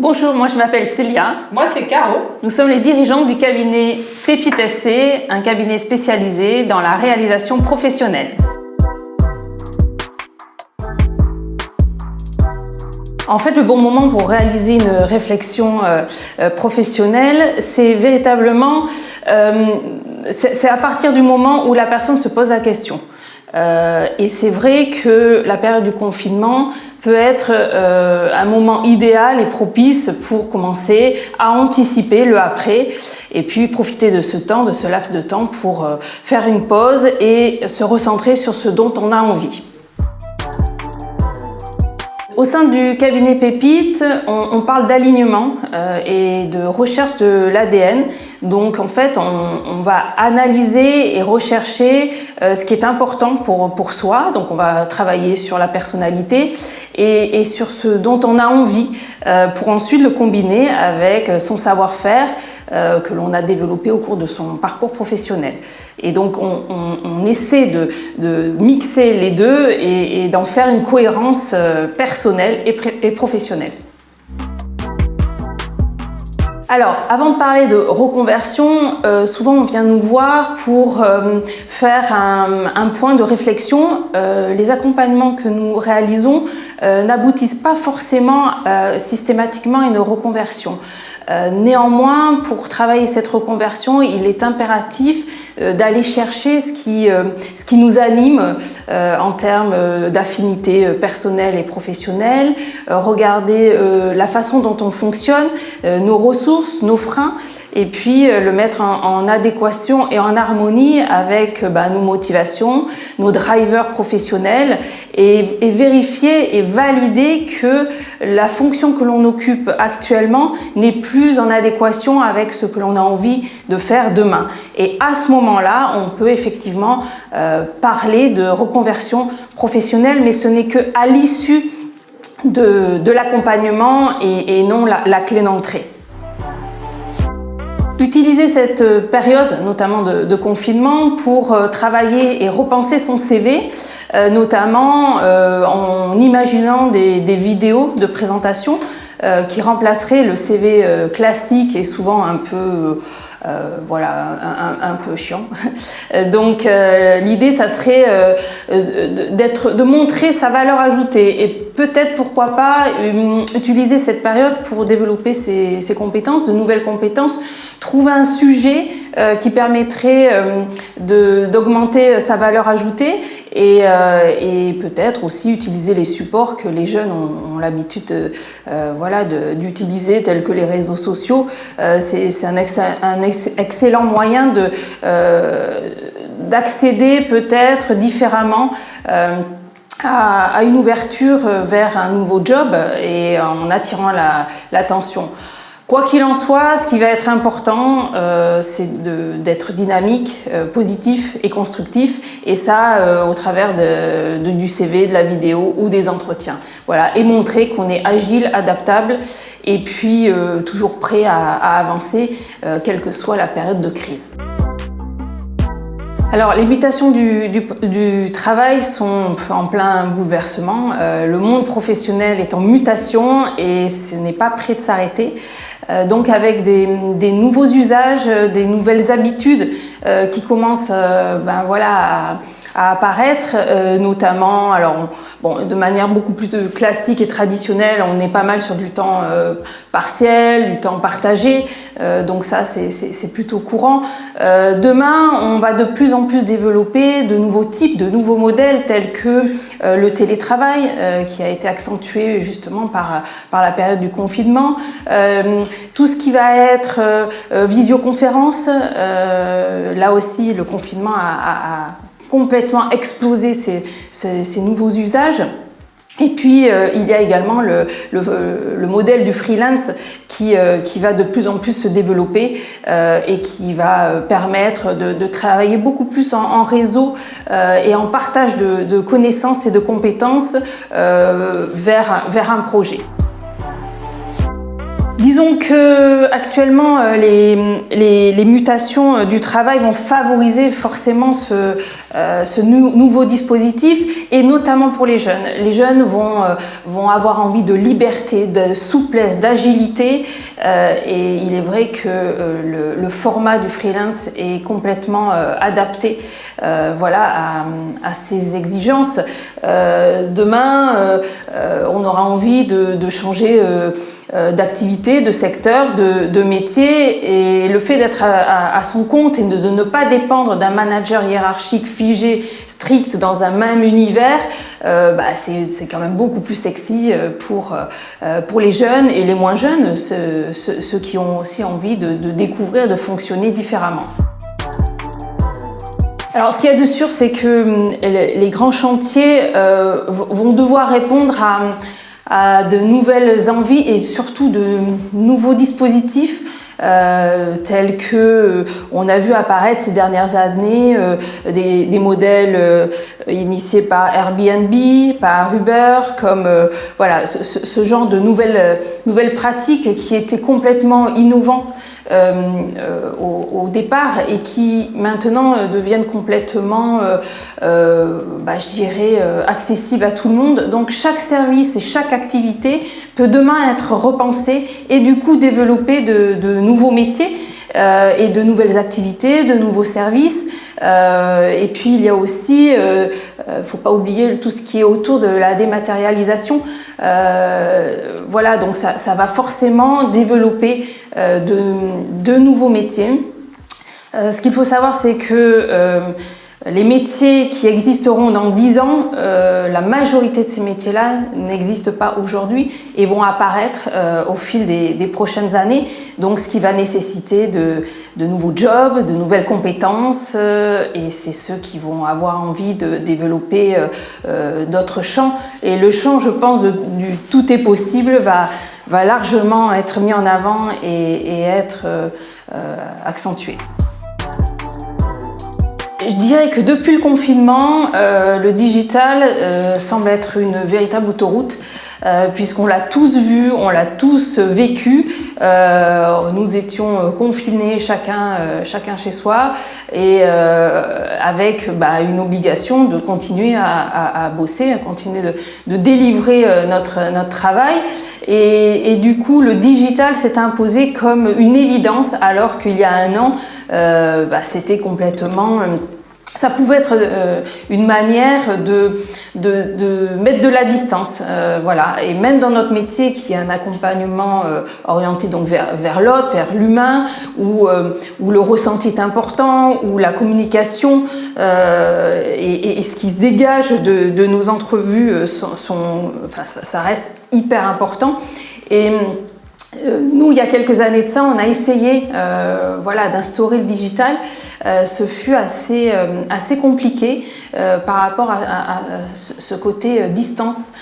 Bonjour, moi je m'appelle Célia. Moi c'est Caro. Nous sommes les dirigeantes du cabinet Pépite SC, un cabinet spécialisé dans la réalisation professionnelle. En fait, le bon moment pour réaliser une réflexion professionnelle, c'est véritablement c'est à partir du moment où la personne se pose la question. Et c'est vrai que la période du confinement peut être un moment idéal et propice pour commencer à anticiper le après et puis profiter de ce temps, de ce laps de temps pour faire une pause et se recentrer sur ce dont on a envie. Au sein du cabinet Pépite, on parle d'alignement et de recherche de l'ADN. Donc en fait, on va analyser et rechercher ce qui est important pour soi. Donc on va travailler sur la personnalité et sur ce dont on a envie pour ensuite le combiner avec son savoir-faire que l'on a développé au cours de son parcours professionnel. Et donc on essaie de mixer les deux et d'en faire une cohérence personnelle et professionnelle. Alors, avant de parler de reconversion, souvent on vient nous voir pour faire un point de réflexion. Les accompagnements que nous réalisons n'aboutissent pas forcément systématiquement à une reconversion. Néanmoins, pour travailler cette reconversion, il est impératif d'aller chercher ce qui nous anime en termes d'affinité personnelle et professionnelle, regarder la façon dont on fonctionne, nos ressources, nos freins, et puis le mettre en adéquation et en harmonie avec nos motivations, nos drivers professionnels et vérifier et valider que la fonction que l'on occupe actuellement n'est plus en adéquation avec ce que l'on a envie de faire demain. Et à ce moment-là, on peut effectivement parler de reconversion professionnelle, mais ce n'est qu'à l'issue de l'accompagnement et non la clé d'entrée. Utiliser cette période, notamment de confinement, pour travailler et repenser son CV, notamment en imaginant des vidéos de présentation qui remplaceraient le CV classique et souvent un peu un peu chiant. Donc l'idée, ça serait de montrer sa valeur ajoutée et peut-être, pourquoi pas, utiliser cette période pour développer ses compétences, de nouvelles compétences, trouver un sujet qui permettrait d'augmenter sa valeur ajoutée et peut-être aussi utiliser les supports que les jeunes ont l'habitude d'utiliser, tels que les réseaux sociaux. C'est un excellent moyen d'accéder peut-être différemment à une ouverture vers un nouveau job et en attirant l'attention. Quoi qu'il en soit, ce qui va être important, c'est d'être dynamique, positif et constructif, et ça au travers du CV, de la vidéo ou des entretiens. Voilà, et montrer qu'on est agile, adaptable, et puis toujours prêt à avancer, quelle que soit la période de crise. Alors, les mutations du travail sont en plein bouleversement. Le monde professionnel est en mutation et ce n'est pas prêt de s'arrêter. Donc avec des nouveaux usages, des nouvelles habitudes qui commencent à apparaître, notamment de manière beaucoup plus classique et traditionnelle. On est pas mal sur du temps partiel, du temps partagé, donc ça c'est plutôt courant. Demain, on va de plus en plus développer de nouveaux types, de nouveaux modèles tels que le télétravail qui a été accentué justement par la période du confinement. Tout ce qui va être visioconférence, là aussi le confinement a complètement explosé ces nouveaux usages. Et puis il y a également le modèle du freelance qui va de plus en plus se développer et qui va permettre de travailler beaucoup plus en réseau et en partage de connaissances et de compétences vers un projet. Disons que actuellement les mutations du travail vont favoriser forcément ce nouveau dispositif, et notamment pour les jeunes. Les jeunes vont avoir envie de liberté, de souplesse, d'agilité, et il est vrai que le format du freelance est complètement adapté voilà, à ces exigences. Demain, on aura envie de changer d'activité, de secteur, de métier, et le fait d'être à son compte et de ne pas dépendre d'un manager hiérarchique figé, strict dans un même univers, c'est quand même beaucoup plus sexy pour les jeunes et les moins jeunes, ceux qui ont aussi envie de découvrir, de fonctionner différemment. Alors, ce qu'il y a de sûr, c'est que les grands chantiers vont devoir répondre à de nouvelles envies et surtout de nouveaux dispositifs tels que on a vu apparaître ces dernières années des modèles initiés par Airbnb, par Uber, comme voilà, ce genre de nouvelles pratiques qui étaient complètement innovantes au départ et qui maintenant deviennent complètement je dirais accessibles à tout le monde. Donc chaque service et chaque activité peut demain être repensée et du coup développer de nouveaux métiers et de nouvelles activités, de nouveaux services. Et puis il y a aussi, faut pas oublier tout ce qui est autour de la dématérialisation. Voilà, donc ça va forcément développer de nouveaux métiers. Ce qu'il faut savoir, c'est que les métiers qui existeront dans 10 ans, la majorité de ces métiers-là n'existent pas aujourd'hui et vont apparaître au fil des prochaines années. Donc, ce qui va nécessiter de nouveaux jobs, de nouvelles compétences, et c'est ceux qui vont avoir envie de développer d'autres champs. Et le champ, je pense, du tout est possible va largement être mis en avant et être accentué. Je dirais que depuis le confinement, le digital semble être une véritable autoroute, puisqu'on l'a tous vu, on l'a tous vécu. Nous étions confinés chacun chez soi et avec une obligation de continuer à bosser, à continuer de délivrer notre travail. Et du coup, le digital s'est imposé comme une évidence, alors qu'il y a un an, c'était complètement... Ça pouvait être une manière de mettre de la distance, voilà. Et même dans notre métier, qui est un accompagnement orienté donc vers l'autre, vers l'humain, où le ressenti est important, où la communication et ce qui se dégage de nos entrevues ça reste hyper important. Et nous, il y a quelques années de ça, on a essayé d'instaurer le digital. Ce fut assez compliqué par rapport à ce côté distance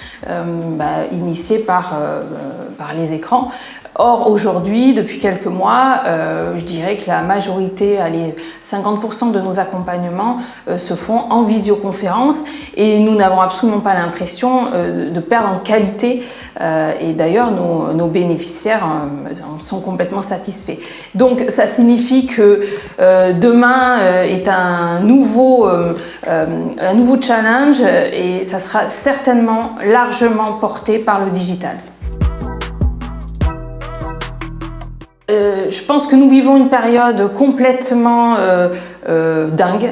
initié par les écrans. Or, aujourd'hui, depuis quelques mois, je dirais que la majorité, 50% de nos accompagnements se font en visioconférence et nous n'avons absolument pas l'impression de perdre en qualité et d'ailleurs nos bénéficiaires en sont complètement satisfaits. Donc ça signifie que demain est un nouveau challenge et ça sera certainement largement porté par le digital. Je pense que nous vivons une période complètement dingue,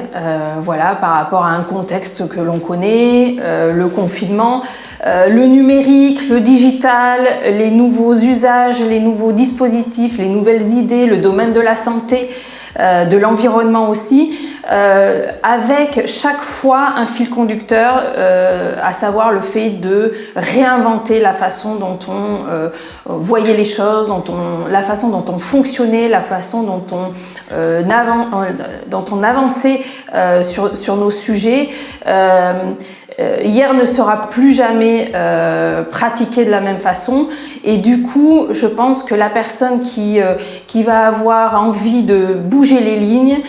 par rapport à un contexte que l'on connaît, le confinement, le numérique, le digital, les nouveaux usages, les nouveaux dispositifs, les nouvelles idées, le domaine de la santé, de l'environnement aussi, avec chaque fois un fil conducteur, à savoir le fait de réinventer la façon dont on voyait les choses, la façon dont on fonctionnait, la façon dont on avançait sur nos sujets. Hier ne sera plus jamais pratiqué de la même façon et du coup je pense que la personne qui va avoir envie de bouger les lignes,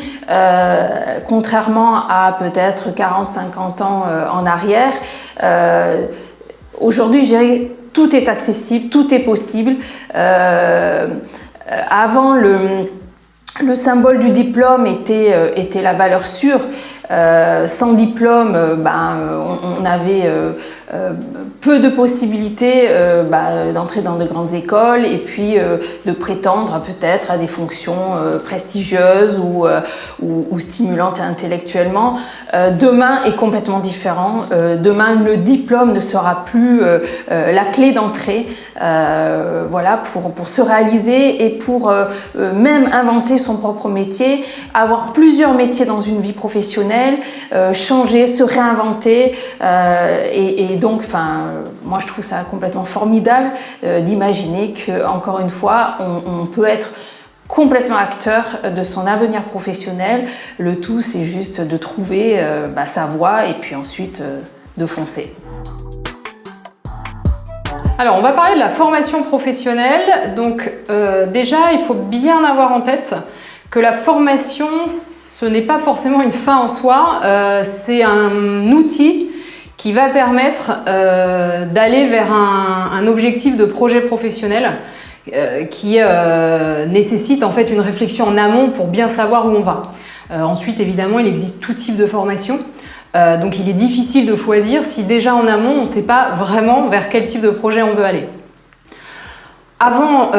contrairement à peut-être 40-50 ans en arrière, aujourd'hui je dirais tout est accessible, tout est possible. Avant, le symbole du diplôme était la valeur sûre. Sans diplôme, on avait peu de possibilités d'entrer dans de grandes écoles et puis de prétendre peut-être à des fonctions prestigieuses ou stimulantes intellectuellement. Demain est complètement différent. Demain, le diplôme ne sera plus la clé d'entrée pour se réaliser et pour même inventer son propre métier, avoir plusieurs métiers dans une vie professionnelle, changer, se réinventer et donc, moi je trouve ça complètement formidable d'imaginer que, encore une fois, on peut être complètement acteur de son avenir professionnel. Le tout, c'est juste de trouver sa voie et puis ensuite de foncer. Alors, on va parler de la formation professionnelle. Donc, déjà, il faut bien avoir en tête que la formation, ce n'est pas forcément une fin en soi, c'est un outil qui va permettre d'aller vers un objectif de projet professionnel qui nécessite en fait une réflexion en amont pour bien savoir où on va. Ensuite, évidemment, il existe tout type de formation. Donc il est difficile de choisir si déjà en amont, on ne sait pas vraiment vers quel type de projet on veut aller. Avant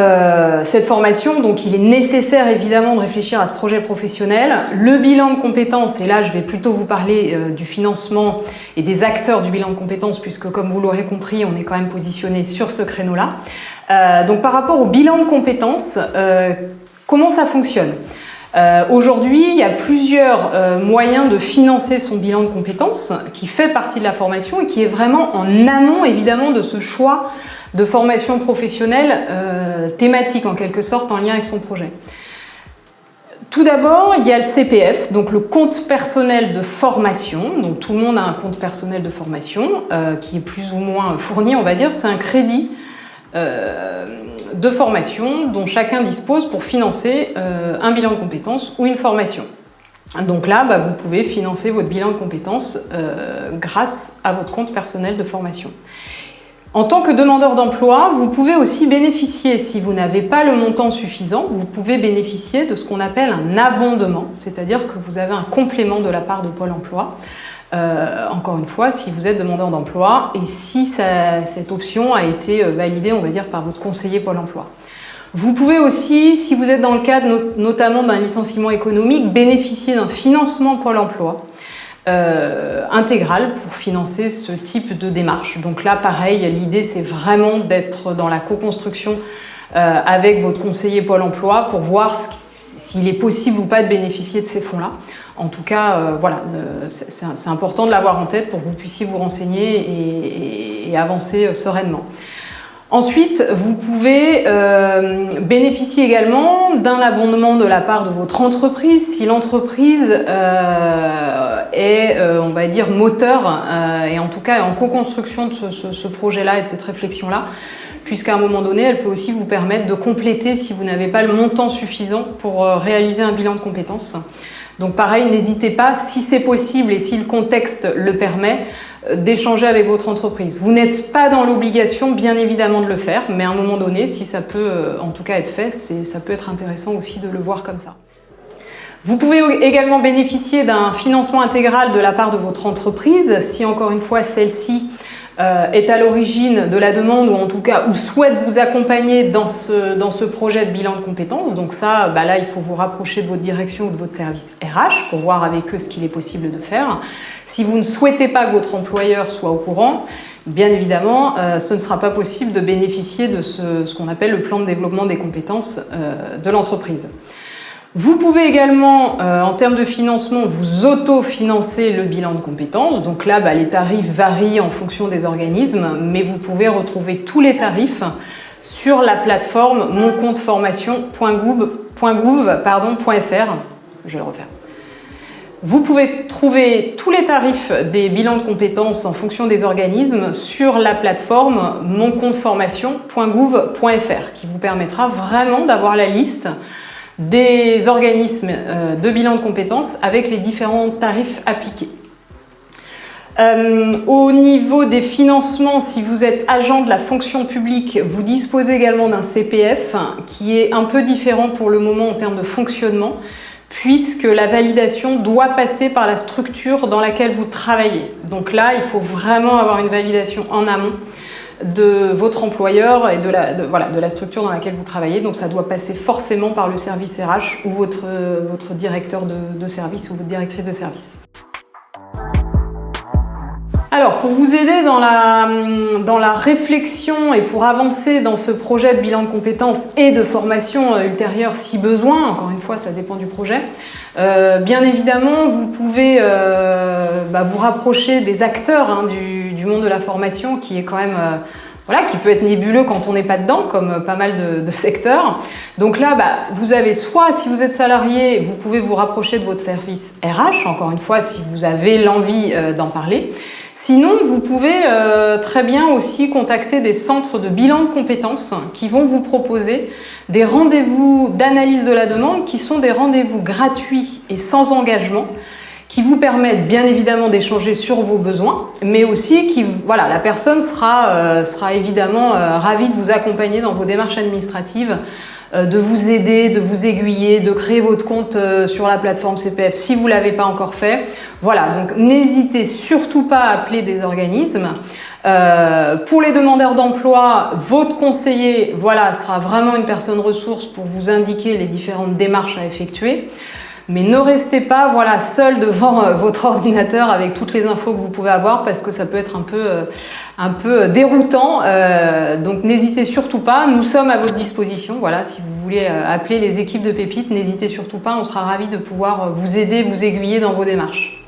cette formation, donc il est nécessaire évidemment de réfléchir à ce projet professionnel. Le bilan de compétences, et là je vais plutôt vous parler du financement et des acteurs du bilan de compétences, puisque comme vous l'aurez compris, on est quand même positionné sur ce créneau-là. Donc par rapport au bilan de compétences, comment ça fonctionne ? Aujourd'hui, il y a plusieurs moyens de financer son bilan de compétences qui fait partie de la formation et qui est vraiment en amont évidemment de ce choix de formation professionnelle thématique en quelque sorte en lien avec son projet. Tout d'abord, il y a le CPF, donc le compte personnel de formation. Donc tout le monde a un compte personnel de formation qui est plus ou moins fourni, on va dire. C'est un crédit de formation dont chacun dispose pour financer un bilan de compétences ou une formation. Donc là, vous pouvez financer votre bilan de compétences grâce à votre compte personnel de formation. En tant que demandeur d'emploi, vous pouvez aussi bénéficier, si vous n'avez pas le montant suffisant, vous pouvez bénéficier de ce qu'on appelle un abondement, c'est-à-dire que vous avez un complément de la part de Pôle emploi. Encore une fois, si vous êtes demandeur d'emploi et si cette option a été validée, on va dire, par votre conseiller Pôle emploi. Vous pouvez aussi, si vous êtes dans le cadre notamment d'un licenciement économique, bénéficier d'un financement Pôle emploi intégral pour financer ce type de démarche. Donc là, pareil, l'idée c'est vraiment d'être dans la co-construction avec votre conseiller Pôle emploi pour voir s'il est possible ou pas de bénéficier de ces fonds-là. En tout cas, c'est important de l'avoir en tête pour que vous puissiez vous renseigner et avancer sereinement. Ensuite, vous pouvez bénéficier également d'un abondement de la part de votre entreprise si l'entreprise est, on va dire, moteur et en tout cas est en co-construction de ce projet-là et de cette réflexion-là, puisqu'à un moment donné, elle peut aussi vous permettre de compléter si vous n'avez pas le montant suffisant pour réaliser un bilan de compétences. Donc pareil, n'hésitez pas, si c'est possible et si le contexte le permet, d'échanger avec votre entreprise. Vous n'êtes pas dans l'obligation, bien évidemment, de le faire, mais à un moment donné, si ça peut en tout cas être fait, ça peut être intéressant aussi de le voir comme ça. Vous pouvez également bénéficier d'un financement intégral de la part de votre entreprise, si encore une fois celle-ci est à l'origine de la demande ou en tout cas ou souhaite vous accompagner dans ce projet de bilan de compétences. Donc ça, là, il faut vous rapprocher de votre direction ou de votre service RH pour voir avec eux ce qu'il est possible de faire. Si vous ne souhaitez pas que votre employeur soit au courant, bien évidemment, ce ne sera pas possible de bénéficier de ce qu'on appelle le plan de développement des compétences de l'entreprise. Vous pouvez également, en termes de financement, vous auto-financer le bilan de compétences. Donc là, les tarifs varient en fonction des organismes, mais vous pouvez retrouver tous les tarifs sur la plateforme moncompteformation.gouv.fr. Je vais le refaire. Vous pouvez trouver tous les tarifs des bilans de compétences en fonction des organismes sur la plateforme moncompteformation.gouv.fr qui vous permettra vraiment d'avoir la liste des organismes de bilan de compétences avec les différents tarifs appliqués. Au niveau des financements, si vous êtes agent de la fonction publique, vous disposez également d'un CPF qui est un peu différent pour le moment en termes de fonctionnement, puisque la validation doit passer par la structure dans laquelle vous travaillez. Donc là, il faut vraiment avoir une validation en amont de votre employeur et de la structure dans laquelle vous travaillez. Donc ça doit passer forcément par le service RH ou votre directeur de service ou votre directrice de service. Alors, pour vous aider dans la réflexion et pour avancer dans ce projet de bilan de compétences et de formation ultérieure si besoin, encore une fois, ça dépend du projet, bien évidemment, vous pouvez vous rapprocher des acteurs du monde de la formation qui est quand même... qui peut être nébuleux quand on n'est pas dedans, comme pas mal de secteurs. Donc là, vous avez soit, si vous êtes salarié, vous pouvez vous rapprocher de votre service RH, encore une fois, si vous avez l'envie d'en parler. Sinon, vous pouvez très bien aussi contacter des centres de bilan de compétences qui vont vous proposer des rendez-vous d'analyse de la demande qui sont des rendez-vous gratuits et sans engagement, qui vous permettent bien évidemment d'échanger sur vos besoins, mais aussi la personne sera évidemment ravie de vous accompagner dans vos démarches administratives, de vous aider, de vous aiguiller, de créer votre compte sur la plateforme CPF si vous ne l'avez pas encore fait. Voilà, donc n'hésitez surtout pas à appeler des organismes. Pour les demandeurs d'emploi, votre conseiller sera vraiment une personne ressource pour vous indiquer les différentes démarches à effectuer. Mais ne restez pas seul devant votre ordinateur avec toutes les infos que vous pouvez avoir parce que ça peut être un peu déroutant. Donc n'hésitez surtout pas, nous sommes à votre disposition. Voilà, si vous voulez appeler les équipes de Pépite, n'hésitez surtout pas, on sera ravis de pouvoir vous aider, vous aiguiller dans vos démarches.